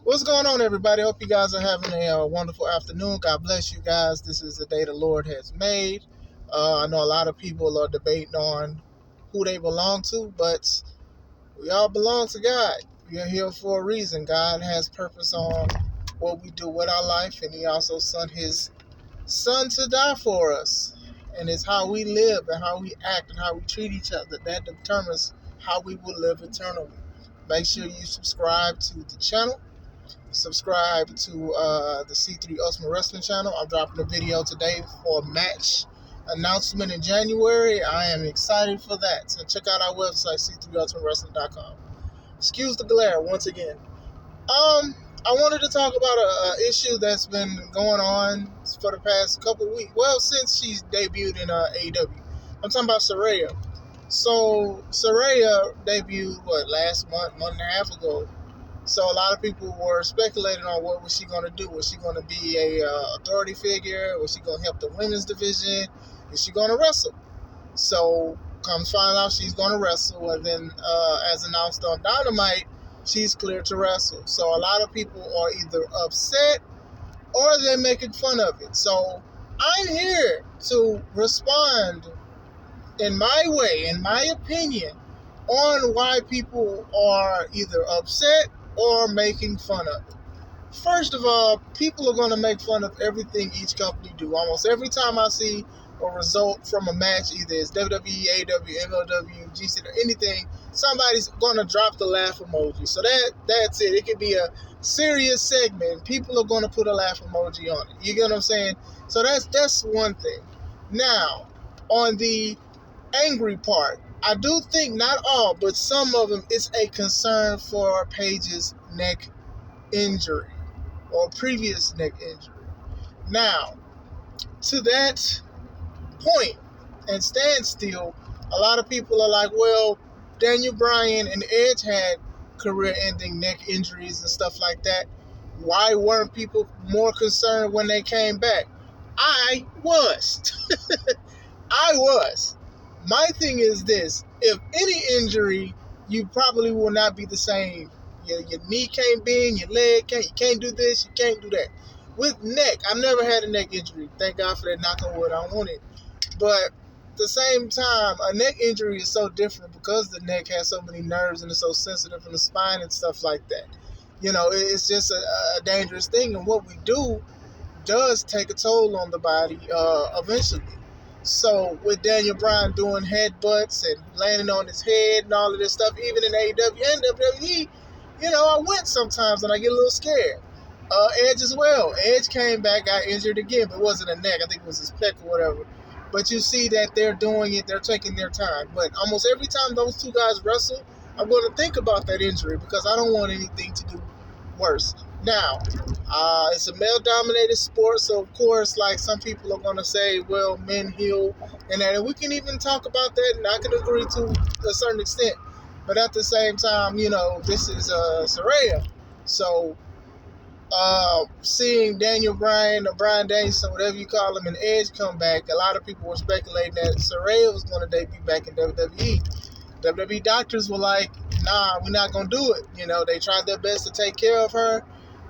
What's going on, everybody? Hope you guys are having a wonderful afternoon. God bless you guys. This is the day the Lord has made. I know a lot of people are debating on who they belong to, but we all belong to God. We are here for a reason. God has purpose on what we do with our life, and He also sent His Son to die for us. And it's how we live and how we act and how we treat each other that determines how we will live eternally. Make sure you subscribe to the channel. Subscribe to the C3 Ultimate Wrestling channel. I'm dropping a video today for a match announcement in January. I am excited for that. So check out our website, c3ultimatewrestling.com. Excuse the glare once again. I wanted to talk about a issue that's been going on for the past couple weeks. Well, since she's debuted in AEW. I'm talking about Saraya. So Saraya debuted last month and a half ago. So a lot of people were speculating on what was she going to do. Was she going to be a authority figure? Was she going to help the women's division? Is she going to wrestle? So come find out she's going to wrestle. And then as announced on Dynamite, she's cleared to wrestle. So a lot of people are either upset or they're making fun of it. So I'm here to respond in my way, in my opinion, on why people are either upset or making fun of it. First of all, people are going to make fun of everything each company do. Almost every time I see a result from a match, either it's WWE, AEW, MLW, GC, or anything, somebody's going to drop the laugh emoji. So that's it. It could be a serious segment. People are going to put a laugh emoji on it. You get what I'm saying? So that's one thing. Now, on the angry part, I do think not all, but some of them, it's a concern for Paige's neck injury or previous neck injury. Now, to that point and standstill, a lot of people are like, well, Daniel Bryan and Edge had career-ending neck injuries and stuff like that. Why weren't people more concerned when they came back? I was. I was. My thing is this: if any injury, you probably will not be the same. Your knee can't bend, your leg can't. You can't do this, you can't do that. With neck, I've never had a neck injury. Thank God for that. Knock on wood, I don't want it. But at the same time, a neck injury is so different because the neck has so many nerves and it's so sensitive in the spine and stuff like that. You know, it's just a dangerous thing, and what we do does take a toll on the body eventually. So with Daniel Bryan doing headbutts and landing on his head and all of this stuff, even in AEW and WWE, I went sometimes and I get a little scared. Edge as well. Edge came back, got injured again, but it wasn't a neck. I think it was his pec or whatever. But you see that they're doing it. They're taking their time. But almost every time those two guys wrestle, I'm going to think about that injury because I don't want anything to do worse. Now, it's a male-dominated sport, so of course, like some people are going to say, well, men heal and that. And we can even talk about that, and I can agree to a certain extent. But at the same time, this is Saraya. So, seeing Daniel Bryan or Bryan Danielson, whatever you call him, and Edge come back, a lot of people were speculating that Saraya was going to debut back in WWE. WWE doctors were like, nah, we're not going to do it. They tried their best to take care of her,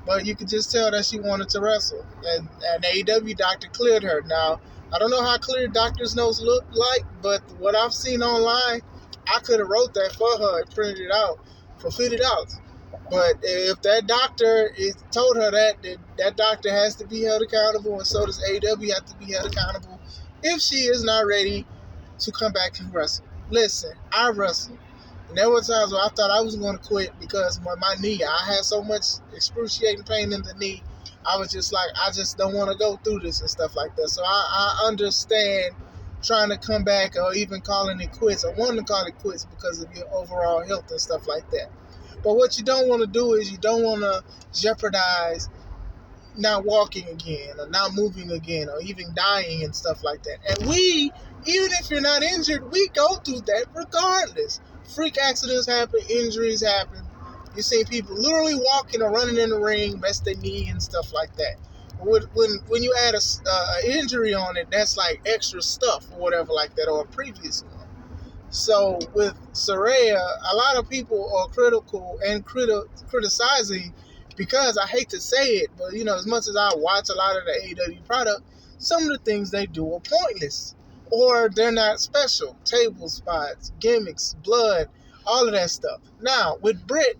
but you could just tell that she wanted to wrestle. And an AEW doctor cleared her. Now, I don't know how clear doctors' notes look like, but what I've seen online, I could have wrote that for her and printed it out for $50. But if that doctor told her that doctor has to be held accountable, and so does AEW have to be held accountable if she is not ready to come back and wrestle. Listen, I wrestled. And there were times where I thought I was going to quit because my knee, I had so much excruciating pain in the knee. I was just like, I just don't want to go through this and stuff like that. So I understand trying to come back or even calling it quits. I wanted to call it quits because of your overall health and stuff like that. But what you don't want to do is you don't want to jeopardize not walking again or not moving again or even dying and stuff like that. And we, even if you're not injured, we go through that regardless. Freak accidents happen, injuries happen. You see people literally walking or running in the ring, mess their knee and stuff like that. When you add a injury on it, that's like extra stuff or whatever like that, or a previous one. So with Saraya, a lot of people are critical and criticizing Because I hate to say it, but as much as I watch a lot of the AEW product, some of the things they do are pointless. Or they're not special. Table spots, gimmicks, blood, all of that stuff. Now, with Britt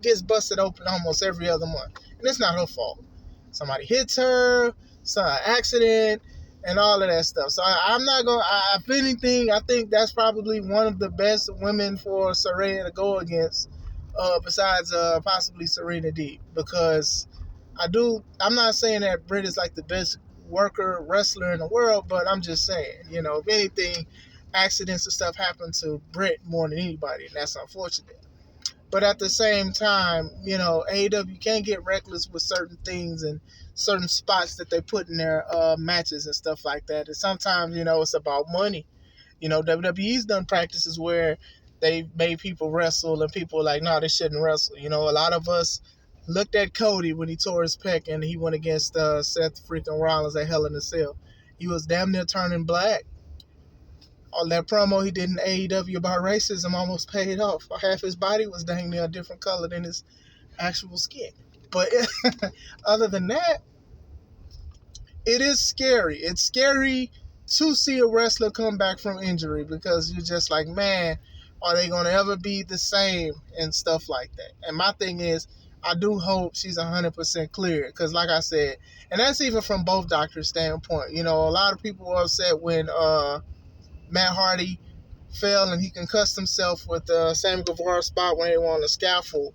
gets busted open almost every other month. And it's not her fault. Somebody hits her, some accident, and all of that stuff. So I'm not going to, if anything, I think that's probably one of the best women for Saraya to go against, besides possibly Serena Deeb. Because I'm not saying that Britt is like the best worker, wrestler in the world, but I'm just saying, if anything, accidents and stuff happen to Britt more than anybody, and that's unfortunate. But at the same time, AEW can't get reckless with certain things and certain spots that they put in their matches and stuff like that. And sometimes, it's about money. WWE's done practices where they made people wrestle and people were like, no, they shouldn't wrestle. A lot of us looked at Cody when he tore his pec and he went against Seth freaking Rollins at Hell in a Cell. He was damn near turning black. All that promo he did in AEW about racism almost paid off. Half his body was dang near a different color than his actual skin. But other than that, it is scary. It's scary to see a wrestler come back from injury because you're just like, man, are they going to ever be the same and stuff like that? And my thing is, I do hope she's 100% clear because, like I said, and that's even from both doctors' standpoint. A lot of people were upset when Matt Hardy fell and he concussed himself with the Sammy Guevara spot when they were on the scaffold.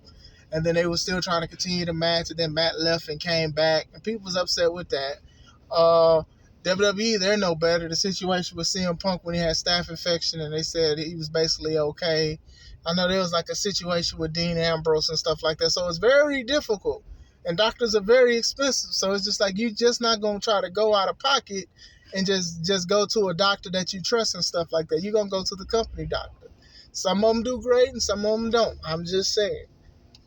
And then they were still trying to continue the match, and then Matt left and came back. And people was upset with that. WWE, they're no better. The situation with CM Punk when he had staph infection and they said he was basically okay. I know there was like a situation with Dean Ambrose and stuff like that. So it's very difficult. And doctors are very expensive. So it's just like you're just not going to try to go out of pocket and just go to a doctor that you trust and stuff like that. You're going to go to the company doctor. Some of them do great and some of them don't. I'm just saying.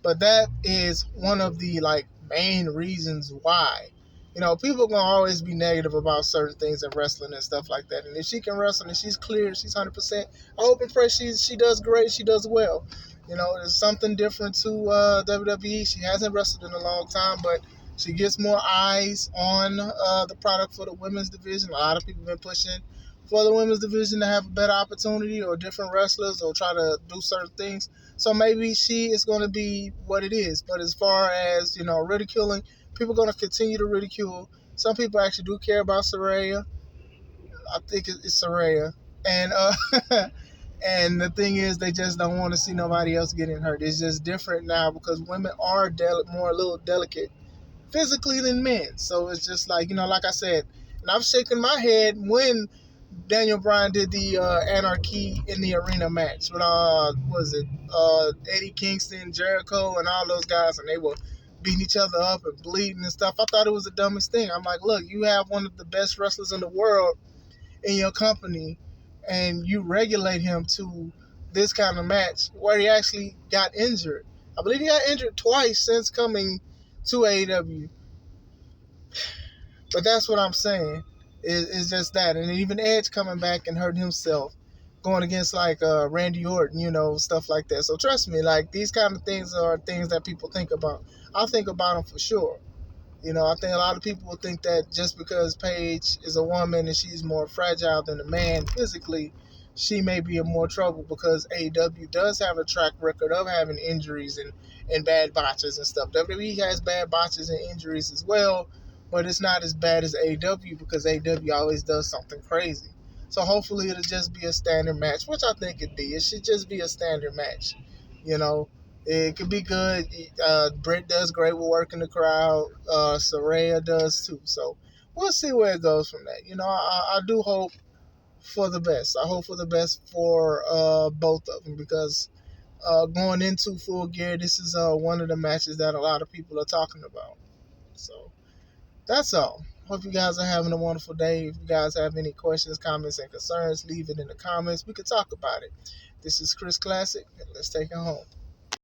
But that is one of the main reasons why. People are going to always be negative about certain things in wrestling and stuff like that. And if she can wrestle and she's clear, she's 100%, I hope and pray she does great, she does well. There's something different to WWE. She hasn't wrestled in a long time, but she gets more eyes on the product for the women's division. A lot of people have been pushing for the women's division to have a better opportunity or different wrestlers or try to do certain things. So maybe she is going to be what it is. But as far as, ridiculing, people are going to continue to ridicule. Some people actually do care about Saraya. I think it's Saraya. And and the thing is, they just don't want to see nobody else getting hurt. It's just different now because women are more a little delicate physically than men. So it's just like, like I said, and I've shaken my head when Daniel Bryan did the Anarchy in the Arena match with Eddie Kingston, Jericho, and all those guys, and they were beating each other up and bleeding and stuff. I thought it was the dumbest thing. I'm like, look, you have one of the best wrestlers in the world in your company, and you regulate him to this kind of match where he actually got injured. I believe he got injured twice since coming to AEW. But that's what I'm saying. Is just that. And even Edge coming back and hurting himself, going against Randy Orton, stuff like that. So trust me, these kind of things are things that people think about. I'll think about them for sure. I think a lot of people will think that just because Paige is a woman and she's more fragile than a man physically, she may be in more trouble because AEW does have a track record of having injuries and bad botches and stuff. WWE has bad botches and injuries as well, but it's not as bad as AEW because AEW always does something crazy. So hopefully it'll just be a standard match, which I think it'd be. It should just be a standard match. It could be good. Britt does great with working the crowd. Saraya does too. So we'll see where it goes from that. I do hope for the best. I hope for the best for both of them because going into Full Gear, this is one of the matches that a lot of people are talking about. So that's all. Hope you guys are having a wonderful day. If you guys have any questions, comments, and concerns, leave it in the comments. We could talk about it. This is Chris Classic, and let's take it home.